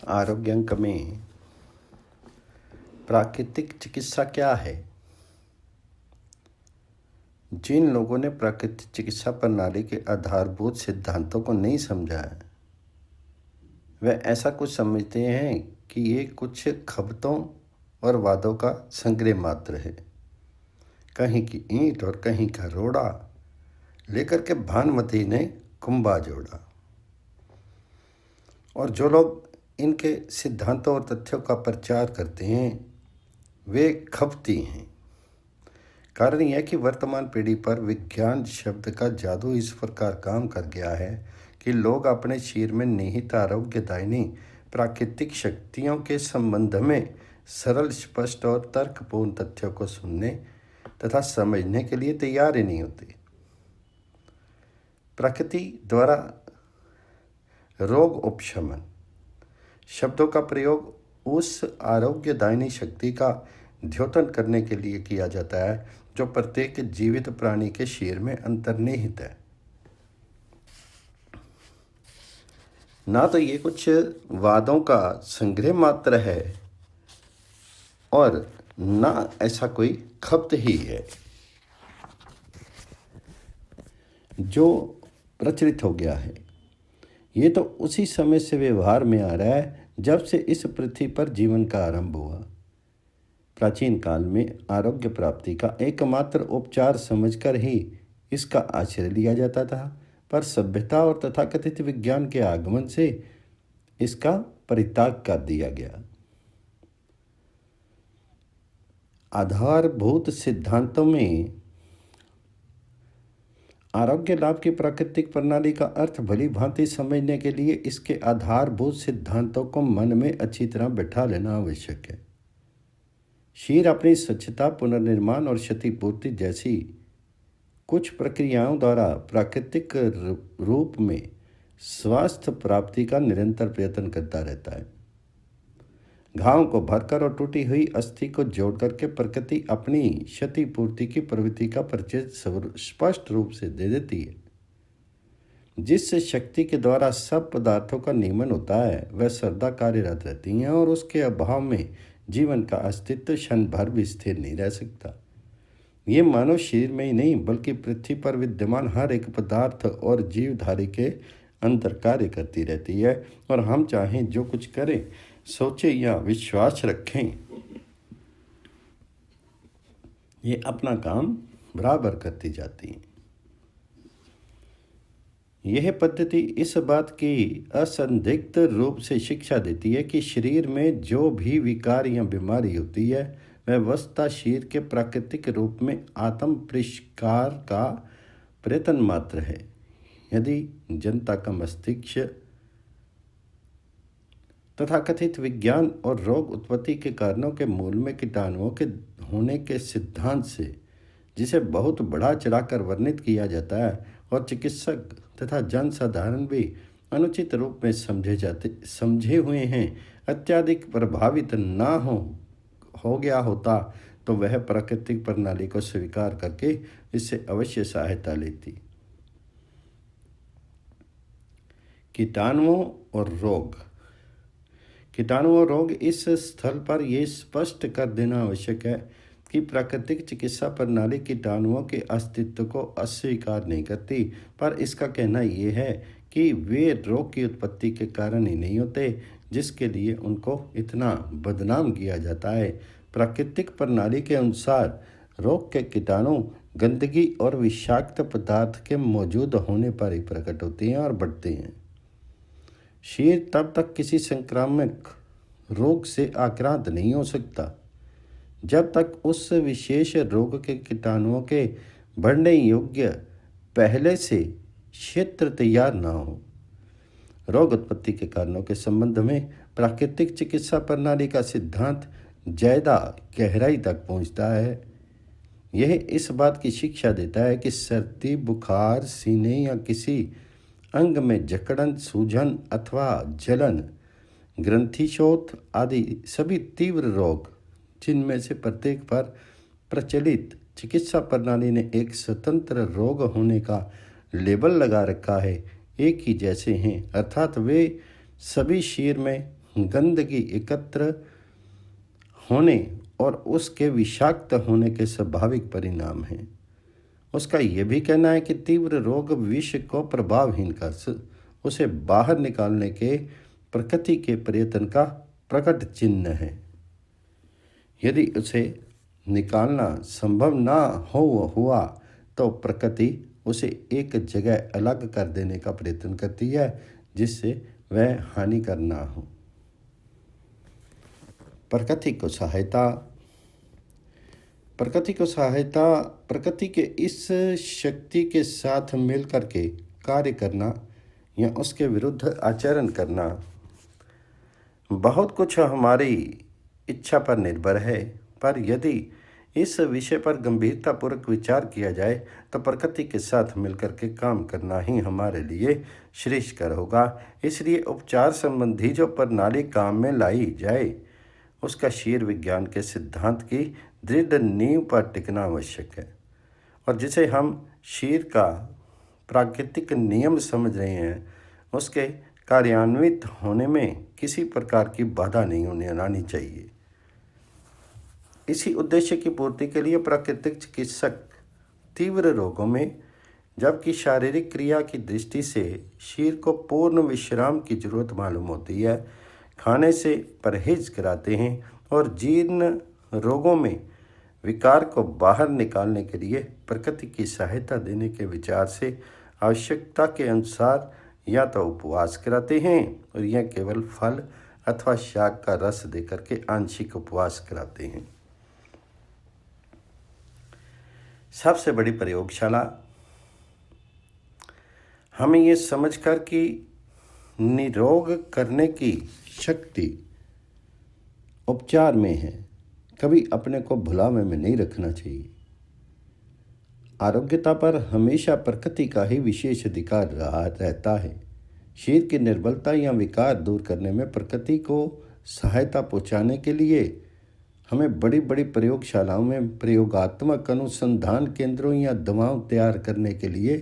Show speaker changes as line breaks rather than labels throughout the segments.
आरोग्य अंक में प्राकृतिक चिकित्सा क्या है? जिन लोगों ने प्राकृतिक चिकित्सा प्रणाली के आधारभूत सिद्धांतों को नहीं समझा है, वे ऐसा कुछ समझते हैं कि ये कुछ खबतों और वादों का संग्रह मात्र है। कहीं की ईंट और कहीं का रोड़ा लेकर के भानुमति ने कुंभा जोड़ा। और जो लोग इनके सिद्धांतों और तथ्यों का प्रचार करते हैं वे खपती हैं। कारण यह कि वर्तमान पीढ़ी पर विज्ञान शब्द का जादू इस प्रकार काम कर गया है कि लोग अपने शरीर में निहित आरोग्यदायिनी प्राकृतिक शक्तियों के संबंध में सरल, स्पष्ट और तर्कपूर्ण तथ्यों को सुनने तथा समझने के लिए तैयार ही नहीं होते। प्रकृति द्वारा रोग उपशमन शब्दों का प्रयोग उस आरोग्यदायिनी शक्ति का द्योतन करने के लिए किया जाता है जो प्रत्येक जीवित प्राणी के शरीर में अंतर्निहित है। ना तो ये कुछ वादों का संग्रह मात्र है और ना ऐसा कोई खपत ही है जो प्रचलित हो गया है। ये तो उसी समय से व्यवहार में आ रहा है जब से इस पृथ्वी पर जीवन का आरंभ हुआ। प्राचीन काल में आरोग्य प्राप्ति का एकमात्र उपचार समझकर ही इसका आश्रय लिया जाता था, पर सभ्यता और तथाकथित विज्ञान के आगमन से इसका परित्याग कर दिया गया। आधारभूत सिद्धांतों में आरोग्य लाभ की प्राकृतिक प्रणाली का अर्थ भली भांति समझने के लिए इसके आधारभूत सिद्धांतों को मन में अच्छी तरह बैठा लेना आवश्यक है। शरीर अपनी स्वच्छता, पुनर्निर्माण और क्षतिपूर्ति जैसी कुछ प्रक्रियाओं द्वारा प्राकृतिक रूप में स्वास्थ्य प्राप्ति का निरंतर प्रयत्न करता रहता है। घाव को भरकर और टूटी हुई अस्थि को जोड़ करके प्रकृति अपनी क्षतिपूर्ति की प्रवृत्ति का परिचय स्पष्ट रूप से दे देती है। जिस शक्ति के द्वारा सब पदार्थों का नियमन होता है वह सदा कार्यरत रहती हैं और उसके अभाव में जीवन का अस्तित्व क्षण भर भी स्थिर नहीं रह सकता। ये मानव शरीर में ही नहीं बल्कि पृथ्वी पर विद्यमान हर एक पदार्थ और जीवधारी के अंदर कार्य करती रहती है, और हम चाहें जो कुछ करें, सोचें या विश्वास रखें, ये अपना काम बराबर करती जाती हैं। यह पद्धति इस बात की असंदिग्ध रूप से शिक्षा देती है कि शरीर में जो भी विकार या बीमारी होती है वह वस्तुतः शरीर के प्राकृतिक रूप में आत्म परिष्कार का प्रयत्न मात्र है। यदि जनता का मस्तिष्क तथाकथित विज्ञान और रोग उत्पत्ति के कारणों के मूल में कीटाणुओं के होने के सिद्धांत से, जिसे बहुत बढ़ा चढ़ाकर वर्णित किया जाता है और चिकित्सक तथा जनसाधारण भी अनुचित रूप में समझे हुए हैं, अत्यधिक प्रभावित ना हो गया होता तो वह प्राकृतिक प्रणाली को स्वीकार करके इससे अवश्य सहायता लेती। कीटाणुओं और रोग इस स्थल पर यह स्पष्ट कर देना आवश्यक है कि प्राकृतिक चिकित्सा प्रणाली कीटाणुओं के अस्तित्व को अस्वीकार नहीं करती, पर इसका कहना यह है कि वे रोग की उत्पत्ति के कारण ही नहीं होते जिसके लिए उनको इतना बदनाम किया जाता है। प्राकृतिक प्रणाली के अनुसार रोग के कीटाणु गंदगी और विषाक्त पदार्थ के मौजूद होने पर ही प्रकट होते हैं और बढ़ते हैं। शरीर तब तक किसी संक्रामक रोग से आक्रांत नहीं हो सकता जब तक उस विशेष रोग के कीटाणुओं के बढ़ने योग्य पहले से क्षेत्र तैयार ना हो। रोग उत्पत्ति के कारणों के संबंध में प्राकृतिक चिकित्सा प्रणाली का सिद्धांत ज्यादा गहराई तक पहुंचता है। यह इस बात की शिक्षा देता है कि सर्दी, बुखार, सीने या किसी अंग में जकड़न, सूजन अथवा जलन, ग्रंथिशोथ आदि सभी तीव्र रोग जिनमें से प्रत्येक पर प्रचलित चिकित्सा प्रणाली ने एक स्वतंत्र रोग होने का लेबल लगा रखा है, एक ही जैसे हैं, अर्थात वे सभी शीर में गंदगी एकत्र होने और उसके विषाक्त होने के स्वाभाविक परिणाम हैं। उसका यह भी कहना है कि तीव्र रोग विष को प्रभावहीन कर उसे बाहर निकालने के प्रकृति के प्रयत्न का प्रकट चिन्ह है। यदि उसे निकालना संभव ना हुआ तो प्रकृति उसे एक जगह अलग कर देने का प्रयत्न करती है जिससे वह हानिकर ना हो। प्रकृति को सहायता प्रकृति के इस शक्ति के साथ मिलकर के कार्य करना या उसके विरुद्ध आचरण करना बहुत कुछ हमारी इच्छा पर निर्भर है। पर यदि इस विषय पर गंभीरतापूर्वक विचार किया जाए तो प्रकृति के साथ मिलकर के काम करना ही हमारे लिए श्रेष्ठकर होगा। इसलिए उपचार संबंधी जो प्रणाली काम में लाई जाए उसका शीर विज्ञान के सिद्धांत की दृढ़ नींव पर टिकना आवश्यक है और जिसे हम शीर का प्राकृतिक नियम समझ रहे हैं उसके कार्यान्वित होने में किसी प्रकार की बाधा नहीं होने आनी चाहिए। इसी उद्देश्य की पूर्ति के लिए प्राकृतिक चिकित्सक तीव्र रोगों में जबकि शारीरिक क्रिया की दृष्टि से शीर को पूर्ण विश्राम की जरूरत मालूम होती है, खाने से परहेज कराते हैं और जीर्ण रोगों में विकार को बाहर निकालने के लिए प्रकृति की सहायता देने के विचार से आवश्यकता के अनुसार या तो उपवास कराते हैं और या केवल फल अथवा शाक का रस देकर के आंशिक उपवास कराते हैं। सबसे बड़ी प्रयोगशाला हमें ये समझकर कि निरोग करने की शक्ति उपचार में है, कभी अपने को भुलावे में नहीं रखना चाहिए। आरोग्यता पर हमेशा प्रकृति का ही विशेष अधिकार रहा रहता है। शरीर की निर्बलता या विकार दूर करने में प्रकृति को सहायता पहुंचाने के लिए हमें बड़ी बड़ी प्रयोगशालाओं में प्रयोगात्मक अनुसंधान केंद्रों या दवाओं तैयार करने के लिए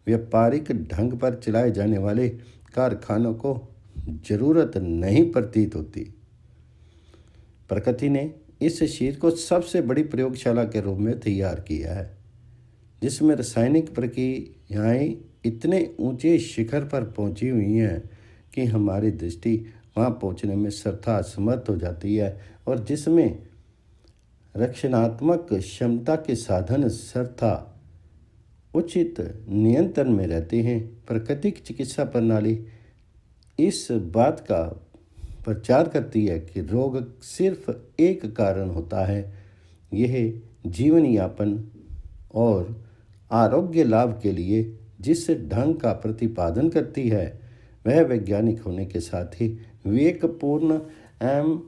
व्यापारिक ढंग पर चलाए जाने वाले कारखानों को जरूरत नहीं प्रतीत होती। प्रकृति ने इस शरीर को सबसे बड़ी प्रयोगशाला के रूप में तैयार किया है जिसमें रासायनिक प्रक्रियाएं इतने ऊंचे शिखर पर पहुंची हुई हैं कि हमारी दृष्टि वहां पहुंचने में सर्वथा असमर्थ हो जाती है और जिसमें रक्षणात्मक क्षमता के साधन सर्वथा उचित नियंत्रण में रहते हैं। प्राकृतिक चिकित्सा प्रणाली इस बात का प्रचार करती है कि रोग सिर्फ एक कारण होता है, यह जीवन यापन और आरोग्य लाभ के लिए जिस ढंग का प्रतिपादन करती है वह वैज्ञानिक होने के साथ ही विवेकपूर्ण एवं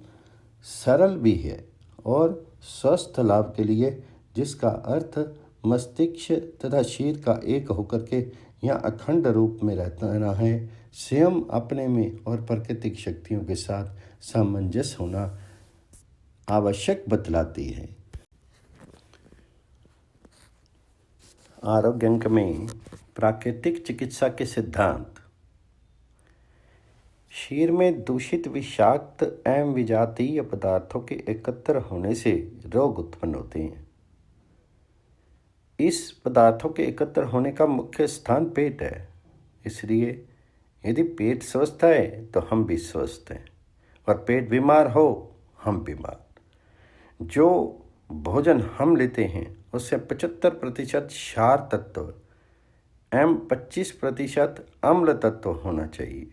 सरल भी है और स्वस्थ लाभ के लिए जिसका अर्थ मस्तिष्क तथा शरीर का एक होकर के या अखंड रूप में रहना है, स्वयं अपने में और प्राकृतिक शक्तियों के साथ सामंजस्य होना आवश्यक बतलाती है। आरोग्य अंक में प्राकृतिक चिकित्सा के सिद्धांत। शरीर में दूषित विषाक्त एवं विजातीय पदार्थों के एकत्र होने से रोग उत्पन्न होते हैं। इस पदार्थों के एकत्र होने का मुख्य स्थान पेट है, इसलिए यदि पेट स्वस्थ है तो हम भी स्वस्थ हैं और पेट बीमार हो हम बीमार। जो भोजन हम लेते हैं उससे 75% क्षार तत्व एवं 25% अम्ल तत्व होना चाहिए।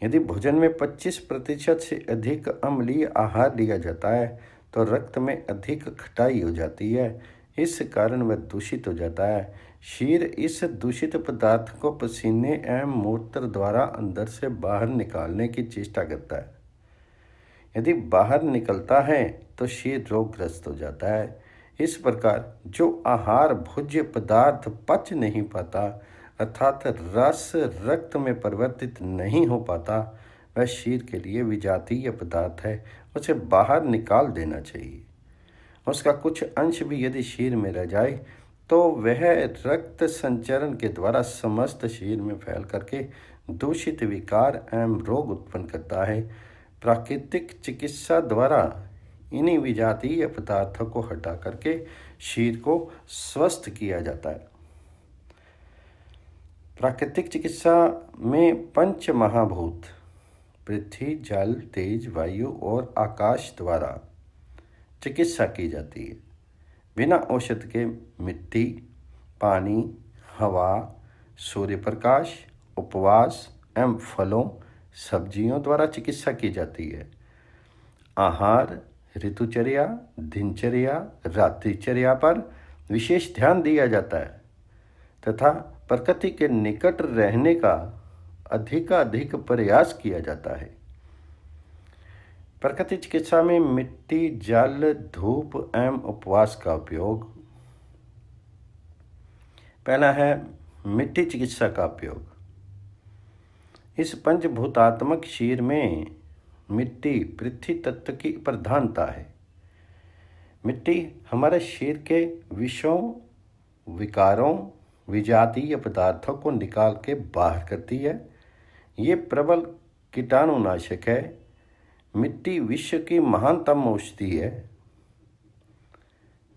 यदि भोजन में 25% से अधिक अम्लीय आहार लिया जाता है तो रक्त में अधिक खटाई हो जाती है, इस कारण वह दूषित हो जाता है। शरीर इस दूषित पदार्थ को पसीने एवं मूत्र द्वारा अंदर से बाहर निकालने की चेष्टा करता है। यदि बाहर निकलता है तो शरीर रोगग्रस्त हो जाता है। इस प्रकार जो आहार भोज्य पदार्थ पच नहीं पाता अर्थात रस रक्त में परिवर्तित नहीं हो पाता वह शरीर के लिए विजातीय पदार्थ है, उसे बाहर निकाल देना चाहिए। उसका कुछ अंश भी यदि शरीर में रह जाए तो वह रक्त संचरण के द्वारा समस्त शरीर में फैल करके दूषित विकार एवं रोग उत्पन्न करता है। प्राकृतिक चिकित्सा द्वारा इन्हीं विजातीय पदार्थों को हटा करके शरीर को स्वस्थ किया जाता है। प्राकृतिक चिकित्सा में पंच महाभूत पृथ्वी, जल, तेज, वायु और आकाश द्वारा चिकित्सा की जाती है। बिना औषध के मिट्टी, पानी, हवा, सूर्य प्रकाश, उपवास एवं फलों, सब्जियों द्वारा चिकित्सा की जाती है। आहार, ऋतुचर्या, दिनचर्या, रात्रिचर्या पर विशेष ध्यान दिया जाता है तथा प्रकृति के निकट रहने का अधिकाधिक प्रयास किया जाता है। प्रकृति चिकित्सा में मिट्टी, जल, धूप एवं उपवास का उपयोग। पहला है मिट्टी चिकित्सा का उपयोग। इस पंचभूतात्मक शरीर में मिट्टी, पृथ्वी तत्व की प्रधानता है। मिट्टी हमारे शरीर के विषों, विकारों, विजातीय पदार्थों को निकाल के बाहर करती है। ये प्रबल कीटाणुनाशक है। मिट्टी विश्व की महानतम औषधि है।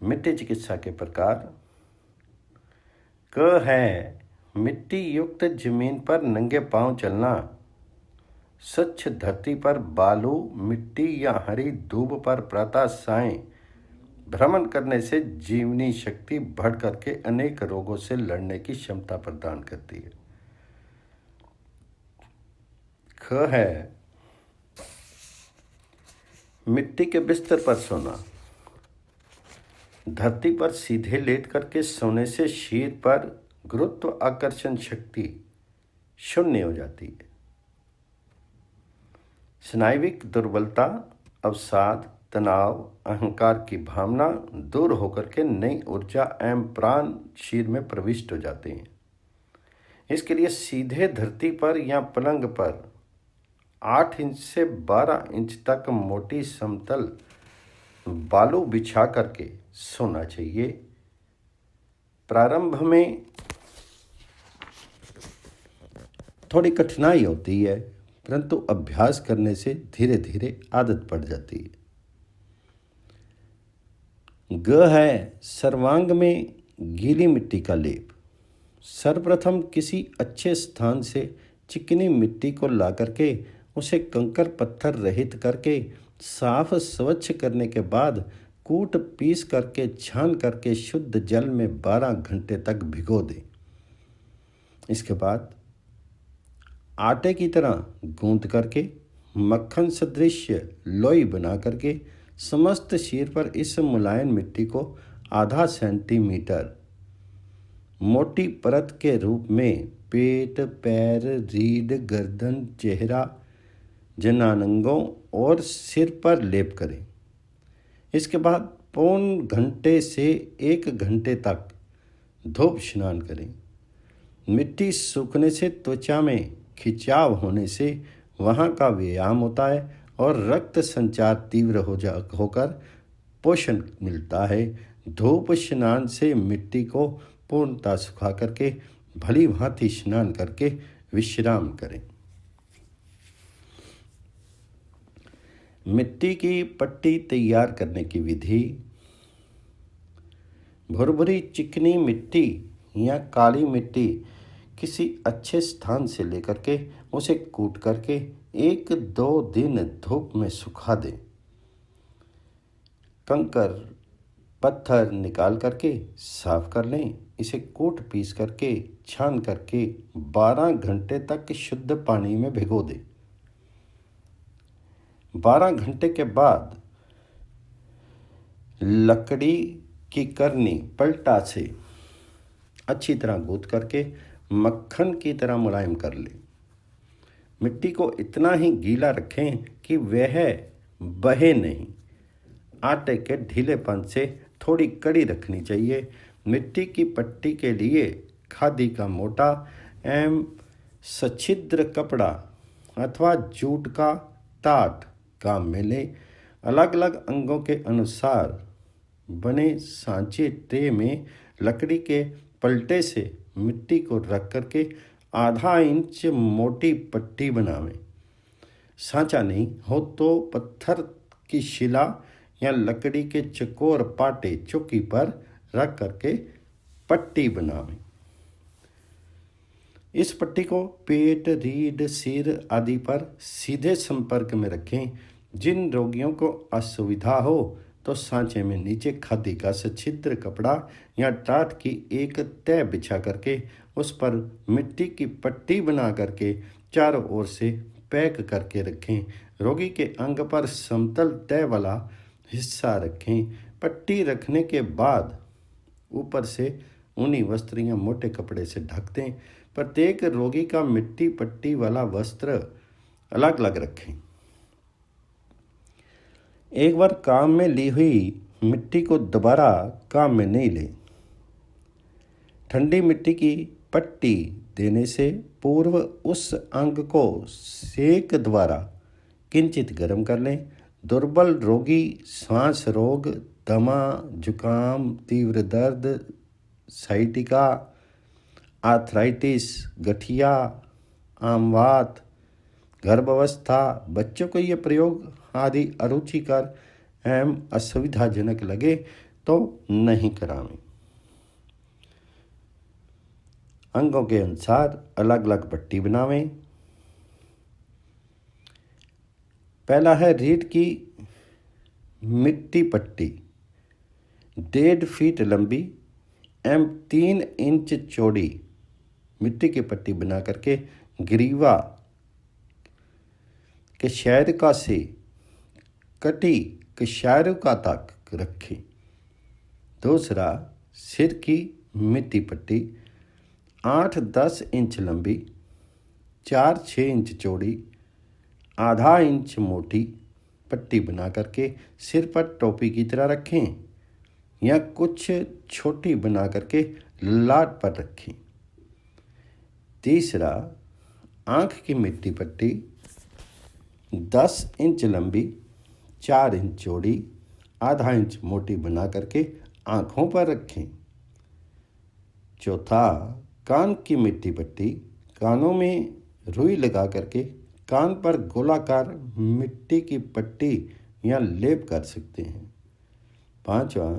मिट्टी चिकित्सा के प्रकार क है मिट्टी युक्त जमीन पर नंगे पांव चलना, स्वच्छ धरती पर बालू, मिट्टी या हरी धूप पर प्रातः सायं भ्रमण करने से जीवनी शक्ति बढ़ करके अनेक रोगों से लड़ने की क्षमता प्रदान करती है। ख है मिट्टी के बिस्तर पर सोना। धरती पर सीधे लेट करके सोने से शरीर पर गुरुत्व आकर्षण शक्ति शून्य हो जाती है। स्नायुविक दुर्बलता, अवसाद, तनाव, अहंकार की भावना दूर होकर के नई ऊर्जा एवं प्राण शरीर में प्रविष्ट हो जाते हैं। इसके लिए सीधे धरती पर या पलंग पर 8 इंच से 12 इंच तक मोटी समतल बालू बिछा करके सोना चाहिए। प्रारंभ में थोड़ी कठिनाई होती है, परंतु अभ्यास करने से धीरे धीरे आदत पड़ जाती है। ग है सर्वांग में गीली मिट्टी का लेप। सर्वप्रथम किसी अच्छे स्थान से चिकनी मिट्टी को ला करके उसे कंकर पत्थर रहित करके साफ स्वच्छ करने के बाद कूट पीस करके छान करके शुद्ध जल में 12 घंटे तक भिगो दें। इसके बाद आटे की तरह गूंथ करके मक्खन सदृश लोई बना करके समस्त शरीर पर इस मुलायम मिट्टी को आधा सेंटीमीटर मोटी परत के रूप में पेट, पैर, रीढ़, गर्दन, चेहरा, जनानंगों और सिर पर लेप करें। इसके बाद पौन घंटे से 1 घंटे तक धूप स्नान करें। मिट्टी सूखने से त्वचा में खिंचाव होने से वहाँ का व्यायाम होता है और रक्त संचार तीव्र होकर पोषण मिलता है। धूप स्नान से मिट्टी को पूर्णतः सुखा करके भली भांति स्नान करके विश्राम करें। मिट्टी की पट्टी तैयार करने की विधि। भुरभुरी चिकनी मिट्टी या काली मिट्टी किसी अच्छे स्थान से लेकर के उसे कूट करके 1-2 दिन धूप में सुखा दें। कंकर पत्थर निकाल करके साफ कर लें। इसे कूट पीस करके छान करके 12 घंटे तक शुद्ध पानी में भिगो दें। 12 घंटे के बाद लकड़ी की करनी पलटा से अच्छी तरह गूंथ करके मक्खन की तरह मुलायम कर लें। मिट्टी को इतना ही गीला रखें कि वह बहे नहीं। आटे के ढीलेपन से थोड़ी कड़ी रखनी चाहिए। मिट्टी की पट्टी के लिए खादी का मोटा एवं सछिद्र कपड़ा अथवा जूट का टाट काम में ले। अलग अलग अंगों के अनुसार बने सांचे ट्रे में लकड़ी के पलटे से मिट्टी को रख करके आधा इंच मोटी पट्टी बनावें। सांचा नहीं हो तो पत्थर की शिला या लकड़ी के चकोर पाटे चौकी पर रख करके पट्टी बनावें। इस पट्टी को पेट, रीढ़, सिर आदि पर सीधे संपर्क में रखें। जिन रोगियों को असुविधा हो तो सांचे में नीचे खादी का सछिद्र कपड़ा या टाट की एक तह बिछा करके उस पर मिट्टी की पट्टी बना करके चारों ओर से पैक करके रखें। रोगी के अंग पर समतल तह वाला हिस्सा रखें। पट्टी रखने के बाद ऊपर से ऊनी वस्त्र या मोटे कपड़े से ढक दें। प्रत्येक रोगी का मिट्टी पट्टी वाला वस्त्र अलग अलग रखें। एक बार काम में ली हुई मिट्टी को दोबारा काम में नहीं लें। ठंडी मिट्टी की पट्टी देने से पूर्व उस अंग को सेक द्वारा किंचित गर्म कर लें। दुर्बल रोगी सांस रोग, दमा, जुकाम, तीव्र दर्द, साइटिका, आर्थराइटिस, गठिया, आमवात, गर्भावस्था, बच्चों को ये प्रयोग आदि अरुचिकर एवं असुविधाजनक लगे तो नहीं करावें। अंगों के अनुसार अलग अलग पट्टी बनावें। पहला है रीढ़ की मिट्टी पट्टी, 1.5 फीट लंबी एवं 3 इंच चौड़ी मिट्टी की पट्टी बना करके ग्रीवा के शायरिका से कटी कशायरुका तक रखें। दूसरा, सिर की मिट्टी पट्टी 8-10 इंच लंबी, 4-6 इंच चौड़ी, आधा इंच मोटी पट्टी बना करके सिर पर टोपी की तरह रखें या कुछ छोटी बना करके लाट पर रखें। तीसरा, आँख की मिट्टी पट्टी 10 इंच लंबी, 4 इंच चौड़ी, आधा इंच मोटी बना करके आँखों पर रखें। चौथा, कान की मिट्टी पट्टी, कानों में रुई लगा करके कान पर गोलाकार मिट्टी की पट्टी या लेप कर सकते हैं। पांचवा,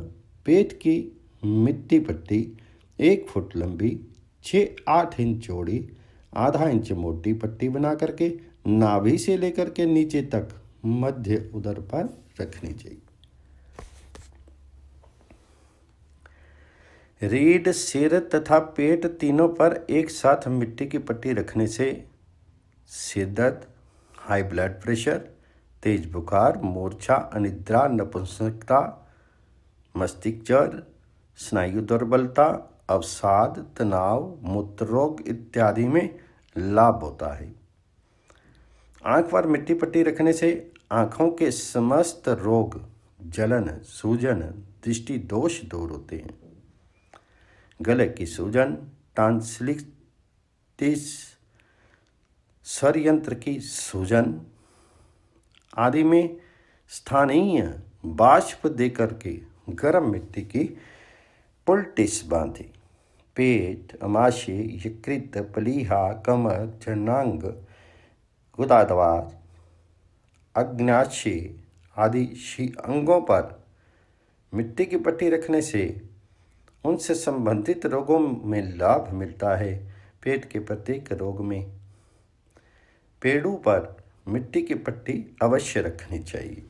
पेट की मिट्टी पट्टी 1 फुट लंबी, 6-8 इंच चौड़ी, आधा इंच मोटी पट्टी बना करके नाभि से लेकर के नीचे तक मध्य उदर पर रखनी चाहिए। रीढ़, सिर तथा पेट तीनों पर एक साथ मिट्टी की पट्टी रखने से सिर दर्द, हाई ब्लड प्रेशर, तेज बुखार, मूर्छा, अनिद्रा, नपुंसकता, मस्तिष्क ज्वर, स्नायु दुर्बलता, अवसाद, तनाव, मूत्र रोग इत्यादि में लाभ होता है। आँख पर मिट्टी पट्टी रखने से आँखों के समस्त रोग, जलन, सूजन, दृष्टि दोष दूर होते हैं। गले की सूजन, टॉन्सिलिटिस, स्वर यंत्र की सूजन आदि में स्थानीय बाष्प देकर के गर्म मिट्टी की पुलटिस बांधे। पेट, अमाशय, यकृत, प्लीहा, कमर, जननांग, गुदाद्वार, अग्न्याशय आदि अंगों पर मिट्टी की पट्टी रखने से उनसे संबंधित रोगों में लाभ मिलता है। पेट के प्रत्येक रोग में पेड़ों पर मिट्टी की पट्टी अवश्य रखनी चाहिए।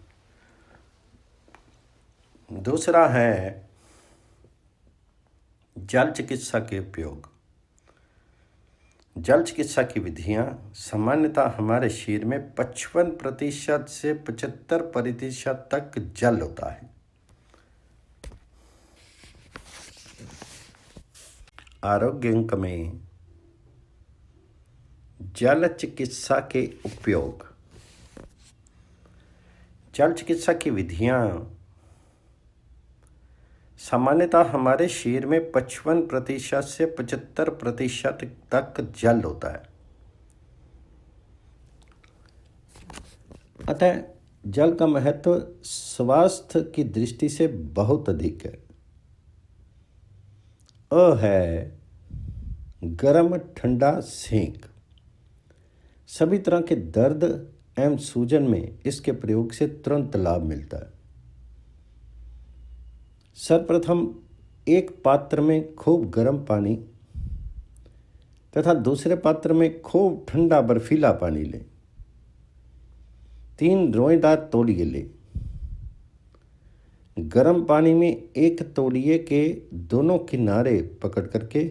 दूसरा है जल चिकित्सा के उपयोग। जल चिकित्सा की विधियां सामान्यतः हमारे शरीर में 55% से 75% तक जल होता है। आरोग्य अंक में जल चिकित्सा के उपयोग। जल चिकित्सा की विधियां सामान्यतः हमारे शरीर में 55% से 75% तक जल होता है। अतः जल का महत्व स्वास्थ्य की दृष्टि से बहुत अधिक है। अ है गर्म ठंडा सेंक। सभी तरह के दर्द एवं सूजन में इसके प्रयोग से तुरंत लाभ मिलता है। सर्वप्रथम एक पात्र में खूब गर्म पानी तथा दूसरे पात्र में खूब ठंडा बर्फीला पानी लें। 3 रोएदार तौलिए लें। गर्म पानी में एक तौलिए के दोनों किनारे पकड़ करके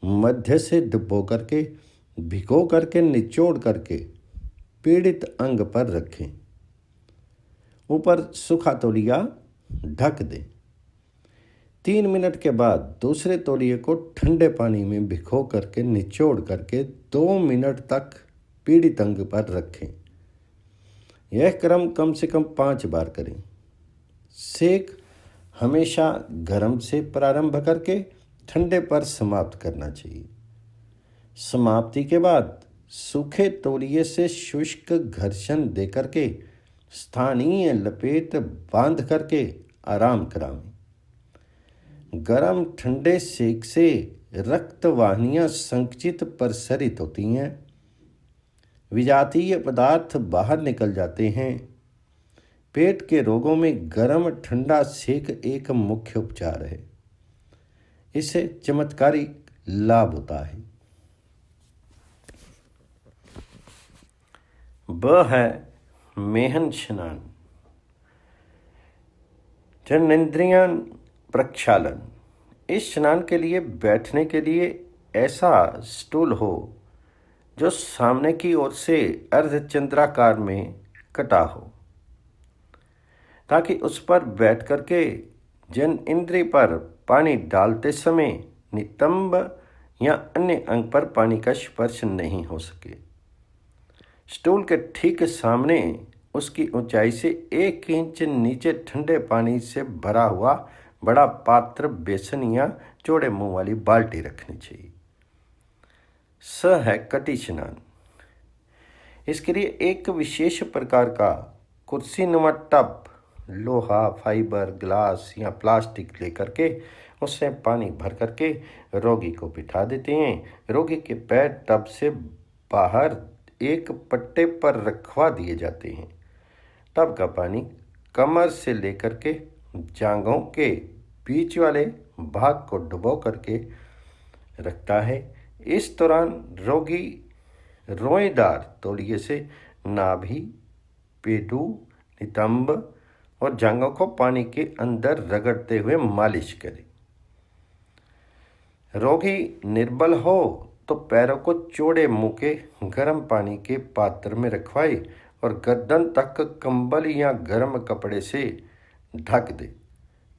मध्य से डुबो करके भिगो करके निचोड़ करके पीड़ित अंग पर रखें। ऊपर सूखा तौलिया ढक दें। 3 मिनट के बाद दूसरे तौलिए को ठंडे पानी में भिगो करके निचोड़ करके 2 मिनट तक पीड़ित अंग पर रखें। यह क्रम कम से कम 5 बार करें। सेक हमेशा गर्म से प्रारंभ करके ठंडे पर समाप्त करना चाहिए। समाप्ति के बाद सूखे तौलिए से शुष्क घर्षण दे करके स्थानीय लपेट बांध करके आराम करावें। गर्म ठंडे सेक से रक्त वाहिनियां संकुचित प्रसारित होती हैं, विजातीय पदार्थ बाहर निकल जाते हैं। पेट के रोगों में गर्म ठंडा सेक एक मुख्य उपचार है। इससे चमत्कारिक लाभ होता है। वह है मेहन स्नान। जननेंद्रियां प्रक्षालन। इस स्नान के लिए बैठने के लिए ऐसा स्टूल हो जो सामने की ओर से अर्धचंद्राकार में कटा हो, ताकि उस पर बैठ करके जन इंद्रिय पर पानी डालते समय नितंब या अन्य अंग पर पानी का स्पर्श नहीं हो सके। स्टूल के ठीक सामने उसकी ऊंचाई से 1 इंच नीचे ठंडे पानी से भरा हुआ बड़ा पात्र, बेसन या चौड़े मुंह वाली बाल्टी रखनी चाहिए। स है कटी स्नान। इसके लिए एक विशेष प्रकार का कुर्सी नुमा टब, लोहा, फाइबर, ग्लास या प्लास्टिक लेकर के उससे पानी भर करके रोगी को बिठा देते हैं। रोगी के पैर टब से बाहर एक पट्टे पर रखवा दिए जाते हैं। टब का पानी कमर से लेकर के जांघों के बीच वाले भाग को डुबो करके रखता है। इस दौरान रोगी रोएदार तौलिए से नाभि, पेटू, नितंब और जांघों को पानी के अंदर रगड़ते हुए मालिश करे। रोगी निर्बल हो तो पैरों को चौड़े मुंह के गर्म पानी के पात्र में रखवाए और गर्दन तक कंबल या गर्म कपड़े से ढक दे।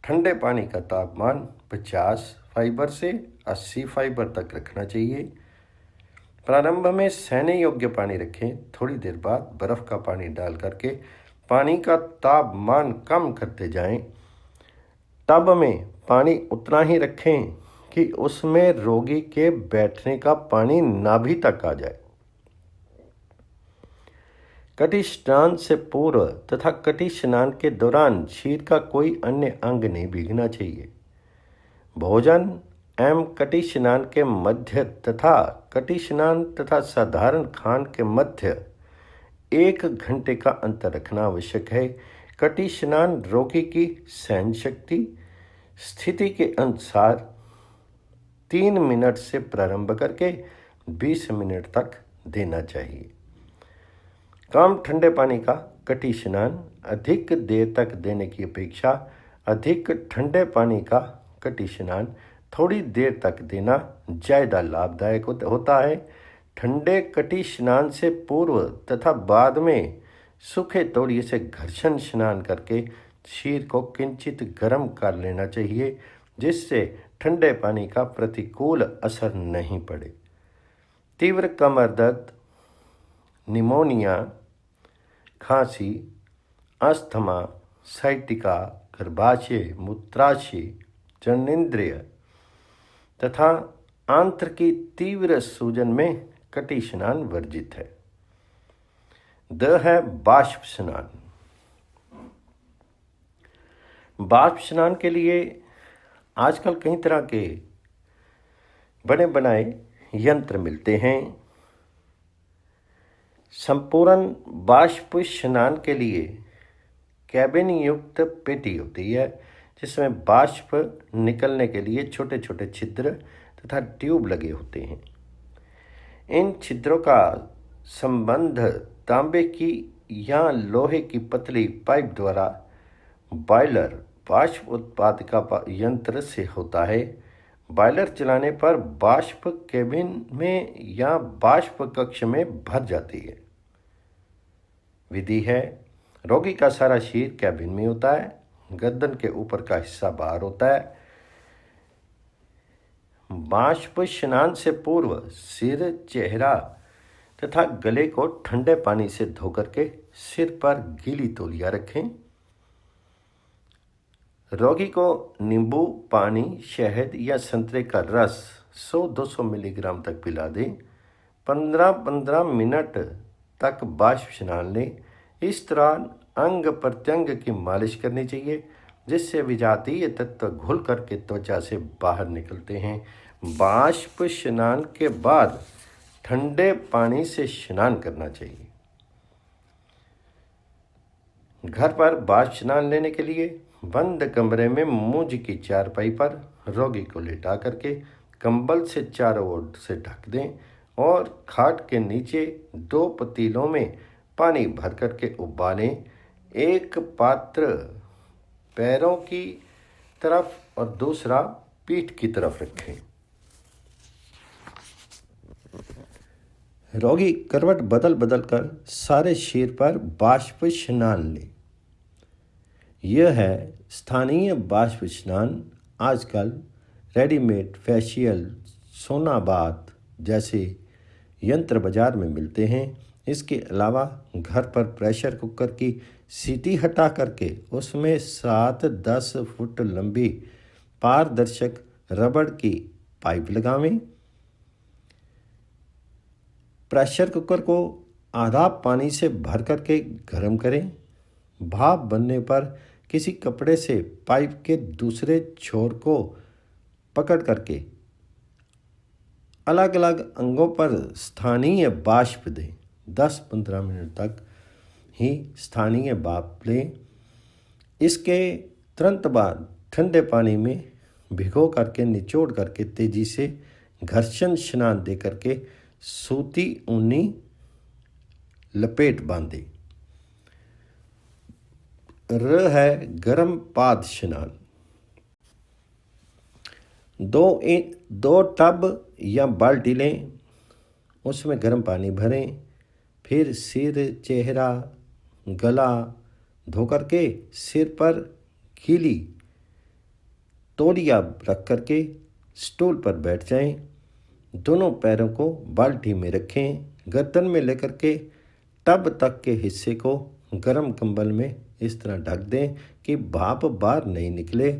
ठंडे पानी का तापमान 50 फाइबर से 80 फाइबर तक रखना चाहिए। प्रारंभ में सहने योग्य पानी रखें। थोड़ी देर बाद बर्फ़ का पानी डाल करके पानी का तापमान कम करते जाएं। टब में पानी उतना ही रखें कि उसमें रोगी के बैठने का पानी नाभि तक आ जाए। कटी स्नान से पूर्व तथा कटी स्नान के दौरान शरीर का कोई अन्य अंग नहीं भीगना चाहिए। भोजन एवं कटी स्नान के मध्य तथा कटी स्नान तथा साधारण खान के मध्य 1 घंटे का अंतर रखना आवश्यक है। कटी स्नान रोगी की सहन शक्ति स्थिति के अनुसार 3 मिनट से प्रारंभ करके 20 मिनट तक देना चाहिए। कम ठंडे पानी का कटी स्नान अधिक देर तक देने की अपेक्षा अधिक ठंडे पानी का कटी स्नान थोड़ी देर तक देना ज़्यादा लाभदायक होता है। ठंडे कटी स्नान से पूर्व तथा बाद में सूखे तौलिए से घर्षण स्नान करके शरीर को किंचित गर्म कर लेना चाहिए, जिससे ठंडे पानी का प्रतिकूल असर नहीं पड़े। तीव्र कमर दर्द, निमोनिया, खांसी, अस्थमा, साइटिका, गर्भाशय, मूत्राशय, जननेंद्रिय तथा आंत्र की तीव्र सूजन में कटी स्नान वर्जित है। द है बाष्प स्नान। बाष्प स्नान के लिए आजकल कई तरह के बने बनाए यंत्र मिलते हैं। संपूर्ण बाष्प स्नान के लिए कैबिन युक्त पेटी होती है, जिसमें बाष्प निकलने के लिए छोटे छोटे छिद्र तथा ट्यूब लगे होते हैं। इन छिद्रों का संबंध तांबे की या लोहे की पतली पाइप द्वारा बॉयलर बाष्प उत्पादक यंत्र से होता है। बॉयलर चलाने पर बाष्प केबिन में या बाष्प कक्ष में भर जाती है। विधि है, रोगी का सारा शरीर केबिन में होता है, गर्दन के ऊपर का हिस्सा बाहर होता है। बाष्प स्नान से पूर्व सिर, चेहरा तथा गले को ठंडे पानी से धोकर के सिर पर गीली तौलिया रखें। रोगी को नींबू पानी, शहद या संतरे का रस 100-200 मिलीग्राम तक पिला दें। 15-15 मिनट तक बाष्प स्नान लें। इस दौरान अंग प्रत्यंग की मालिश करनी चाहिए, जिससे विजातीय तत्व घुल करके त्वचा से बाहर निकलते हैं। बाष्प स्नान के बाद ठंडे पानी से स्नान करना चाहिए। घर पर बाष्प स्नान लेने के लिए बंद कमरे में मूंज की चारपाई पर रोगी को लेटा करके कंबल से चारों ओर से ढक दें और खाट के नीचे 2 पतीलों में पानी भर करके उबालें। एक पात्र पैरों की तरफ और दूसरा पीठ की तरफ रखें। रोगी करवट बदल बदल कर सारे शरीर पर बाष्प स्नान ले। यह है स्थानीय बाष्प स्नान। आजकल रेडीमेड फेशियल, सोना बाथ जैसे यंत्र बाजार में मिलते हैं। इसके अलावा घर पर प्रेशर कुकर की सीटी हटा करके उसमें 7-10 फुट लंबी पारदर्शक रबड़ की पाइप लगावें। प्रेशर कुकर को आधा पानी से भर करके गर्म करें। भाप बनने पर किसी कपड़े से पाइप के दूसरे छोर को पकड़ करके अलग अलग अंगों पर स्थानीय बाष्प दें। 10-15 मिनट तक ही स्थानीय भाप लें। इसके तुरंत बाद ठंडे पानी में भिगो करके निचोड़ करके तेजी से घर्षण स्नान दे करके सूती ऊनी लपेट बांधे। है गर्म पाद स्नान। 2 टब या बाल्टी लें, उसमें गर्म पानी भरें। फिर सिर, चेहरा, गला धो करके सिर पर गीली तौलिया रख करके स्टूल पर बैठ जाएं। दोनों पैरों को बाल्टी में रखें। गर्दन में लेकर के टब तक के हिस्से को गर्म कंबल में इस तरह ढक दें कि भाप बाहर नहीं निकले।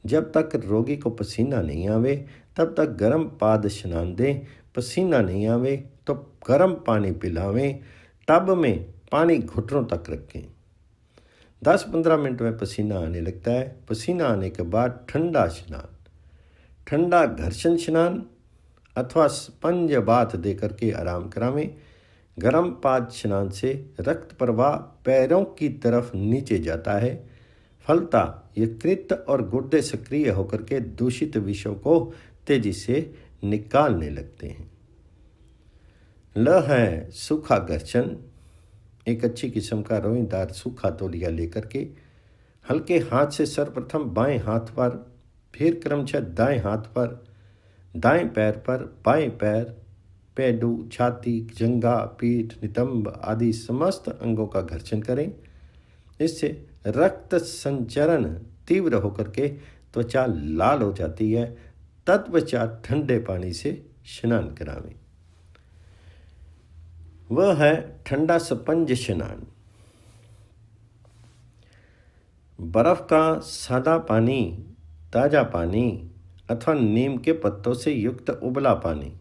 जब तक रोगी को पसीना नहीं आवे तब तक गर्म पाद स्नान दें। पसीना नहीं आवे तो गर्म पानी पिलावें। टब में पानी घुटनों तक रखें। 10-15 मिनट में पसीना आने लगता है। पसीना आने के बाद ठंडा स्नान, ठंडा घर्षण स्नान अथवा स्पंज बाथ दे करके आराम करावें। गर्म पाद स्नान से रक्त प्रवाह पैरों की तरफ नीचे जाता है। फलतः यकृत और गुर्दे सक्रिय होकर के दूषित विषयों को तेजी से निकालने लगते हैं। है सूखा घर्षण। एक अच्छी किस्म का रोईदार सूखा तौलिया लेकर के हल्के हाथ से सर्वप्रथम बाएं हाथ पर, फिर क्रमशः दाएं हाथ पर, दाएं पैर पर, बाएं पैर, पैडू, छाती, जंघा, पीठ, नितंब आदि समस्त अंगों का घर्षण करें। इससे रक्त संचरण तीव्र होकर के त्वचा लाल हो जाती है। तत्पश्चात ठंडे पानी से स्नान करावें। वह है ठंडा स्पंज स्नान। बर्फ का सादा पानी, ताज़ा पानी अथवा नीम के पत्तों से युक्त उबला पानी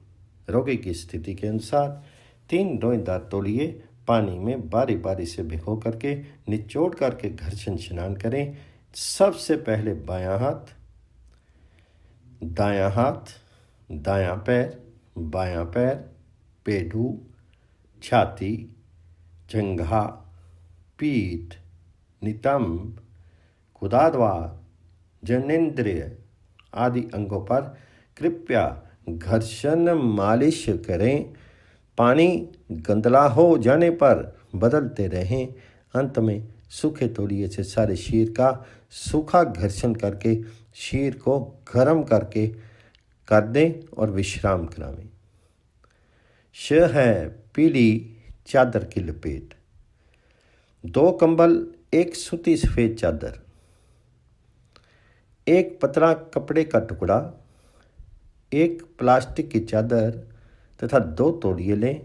रोगी की स्थिति के अनुसार 3 रोईदार तौलिए पानी में बारी बारी से भिगो करके निचोड़ करके घर्षण स्नान करें। सबसे पहले बायां हाथ, दायां पैर, बायां पैर, पेडू, छाती, जंघा, पीठ, नितंब, गुदाद्वार, जननेंद्रिय आदि अंगों पर कृपया घर्षण मालिश करें। पानी गंदला हो जाने पर बदलते रहें। अंत में सूखे तौलिए से सारे शरीर का सूखा घर्षण करके शरीर को गर्म करके कर दें और विश्राम करावें। श है पीली चादर की लपेट। 2 कंबल, एक सूती सफ़ेद चादर, एक पतला कपड़े का टुकड़ा, एक प्लास्टिक की चादर तथा 2 तौलिए लें।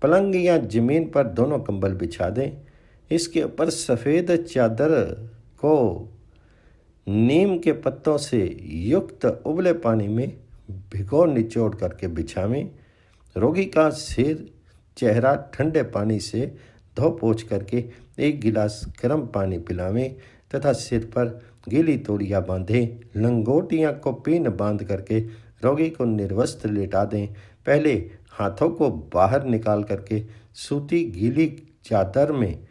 पलंग या ज़मीन पर दोनों कंबल बिछा दें। इसके ऊपर सफ़ेद चादर को नीम के पत्तों से युक्त उबले पानी में भिगो निचोड़ करके बिछावें। रोगी का सिर, चेहरा ठंडे पानी से धो पोंछ करके 1 गिलास गर्म पानी पिलावें तथा सिर पर गीली तौलिया बांधें। लंगोटियाँ को पिन बांध करके रोगी को निर्वस्त्र लेटा दें। पहले हाथों को बाहर निकाल करके सूती गीली चादर में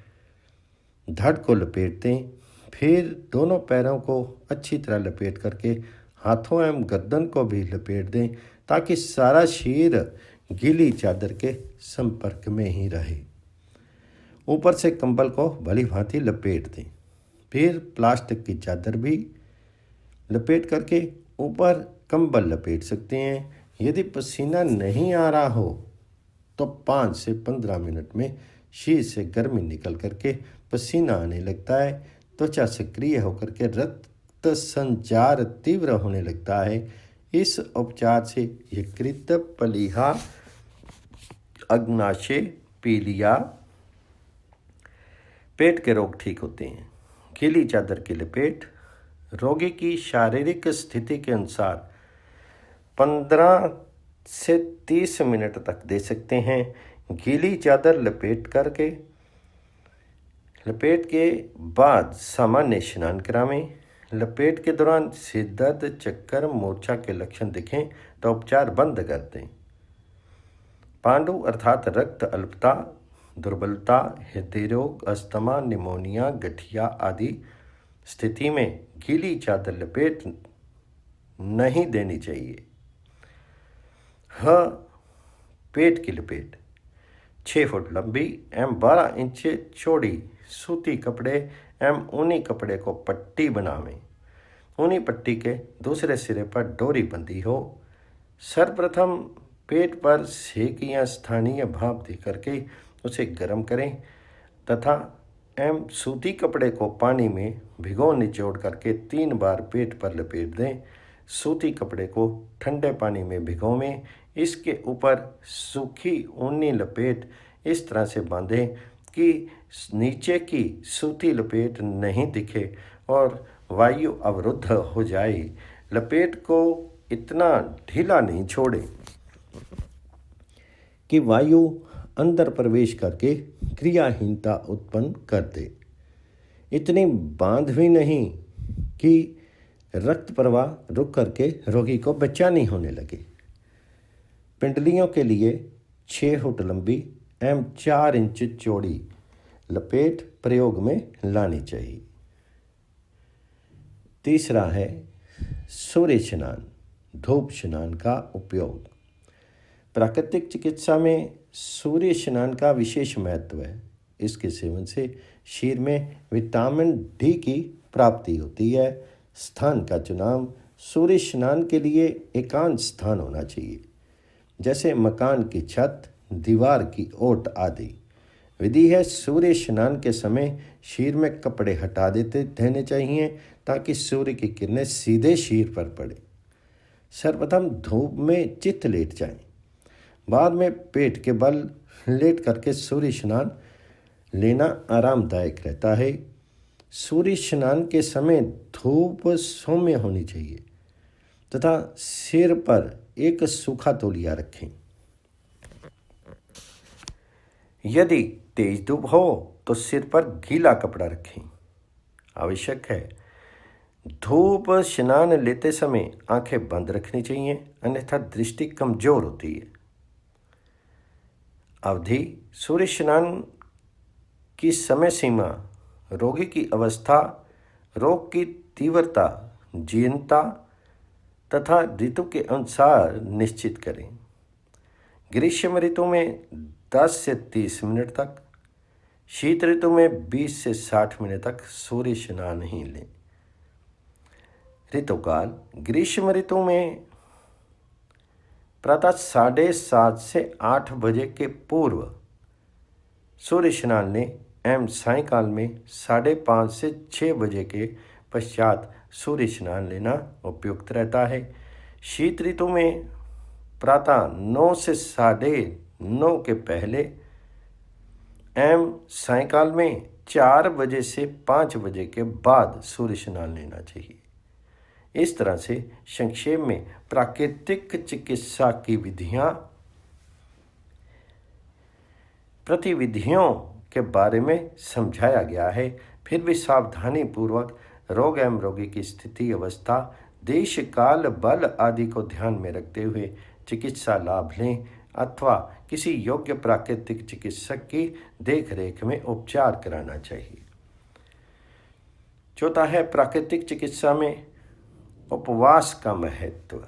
धड़ को लपेट दें। फिर दोनों पैरों को अच्छी तरह लपेट करके हाथों एवं गर्दन को भी लपेट दें ताकि सारा शरीर गीली चादर के संपर्क में ही रहे। ऊपर से कंबल को भली भांति लपेट दें। फिर प्लास्टिक की चादर भी लपेट करके ऊपर कंबल लपेट सकते हैं। यदि पसीना नहीं आ रहा हो तो 5 से 15 मिनट में शरीर से गर्मी निकल करके पसीना आने लगता है। त्वचा सक्रिय होकर के रक्त संचार तीव्र होने लगता है। इस उपचार से यकृत, प्लीहा, अग्नाशय, पीलिया, पेट के रोग ठीक होते हैं। गीली चादर की लपेट रोगी की शारीरिक स्थिति के अनुसार 15 से 30 मिनट तक दे सकते हैं। गीली चादर लपेट के बाद सामान्य स्नान करावें। लपेट के दौरान सिर दर्द, चक्कर, मूर्छा के लक्षण दिखें तो उपचार बंद कर दें। पांडु अर्थात रक्त अल्पता, दुर्बलता, हृदय रोग, अस्थमा, निमोनिया, गठिया आदि स्थिति में गीली चादर लपेट नहीं देनी चाहिए। पेट की लपेट 6 फुट लंबी एवं 12 इंच चौड़ी सूती कपड़े एवं ऊनी कपड़े को पट्टी बनावें। ऊनी पट्टी के दूसरे सिरे पर डोरी बंधी हो। सर्वप्रथम पेट पर सेक या स्थानीय भाप दे करके उसे गर्म करें तथा एवं सूती कपड़े को पानी में भिगो निचोड़ करके 3 बार पेट पर लपेट दें। सूती कपड़े को ठंडे पानी में भिगोवें। इसके ऊपर सूखी ऊनी लपेट इस तरह से बांधें कि नीचे की सूती लपेट नहीं दिखे और वायु अवरुद्ध हो जाए। लपेट को इतना ढीला नहीं छोड़ें कि वायु अंदर प्रवेश करके क्रियाहीनता उत्पन्न कर दे। इतनी बांध भी नहीं कि रक्त प्रवाह रुक करके रोगी को बेचैनी होने लगे। पिंडलियों के लिए 6 फुट लंबी एवं 4 इंच चौड़ी लपेट प्रयोग में लानी चाहिए। तीसरा है सूर्य स्नान, धूप स्नान का उपयोग। प्राकृतिक चिकित्सा में सूर्य स्नान का विशेष महत्व है। इसके सेवन से शरीर में विटामिन डी की प्राप्ति होती है। स्थान का चुनाव सूर्य स्नान के लिए एकांत स्थान होना चाहिए, जैसे मकान की छत, दीवार की ओट आदि। विधि है सूर्य स्नान के समय शरीर में कपड़े हटा देते रहने चाहिए ताकि सूर्य की किरणें सीधे शरीर पर पड़े। सर्वप्रथम धूप में चित्त लेट जाएं। बाद में पेट के बल लेट करके सूर्य स्नान लेना आरामदायक रहता है। सूर्य स्नान के समय धूप सौम्य होनी चाहिए तथा सिर पर एक सूखा तौलिया रखें। यदि तेज धूप हो तो सिर पर गीला कपड़ा रखें। आवश्यक है धूप स्नान लेते समय आंखें बंद रखनी चाहिए, अन्यथा दृष्टि कमजोर होती है। अवधि, सूर्य स्नान की समय सीमा, रोगी की अवस्था, रोग की तीव्रता, जीर्णता तथा ऋतु के अनुसार निश्चित करें। ग्रीष्म ऋतु में 10 से 30 मिनट तक, शीत ऋतु में 20 से 60 मिनट तक सूर्य स्नान ही लें। ऋतुकाल, ग्रीष्म ऋतु में प्रातः 7:30 से 8 बजे के पूर्व सूर्य स्नान लें एवं सायंकाल में 5:30 से 6 बजे के पश्चात सूर्य स्नान लेना उपयुक्त रहता है। शीत ऋतु में प्रातः 9 से 9:30 के पहले एवं सायंकाल में 4 बजे से 5 बजे के बाद सूर्य स्नान लेना चाहिए। इस तरह से संक्षेप में प्राकृतिक चिकित्सा की प्रतिविधियों के बारे में समझाया गया है। फिर भी सावधानी पूर्वक रोग एवं रोगी की स्थिति, अवस्था, देश, काल, बल आदि को ध्यान में रखते हुए चिकित्सा लाभ लें अथवा किसी योग्य प्राकृतिक चिकित्सक की देखरेख में उपचार कराना चाहिए। चौथा है प्राकृतिक चिकित्सा में उपवास का महत्व।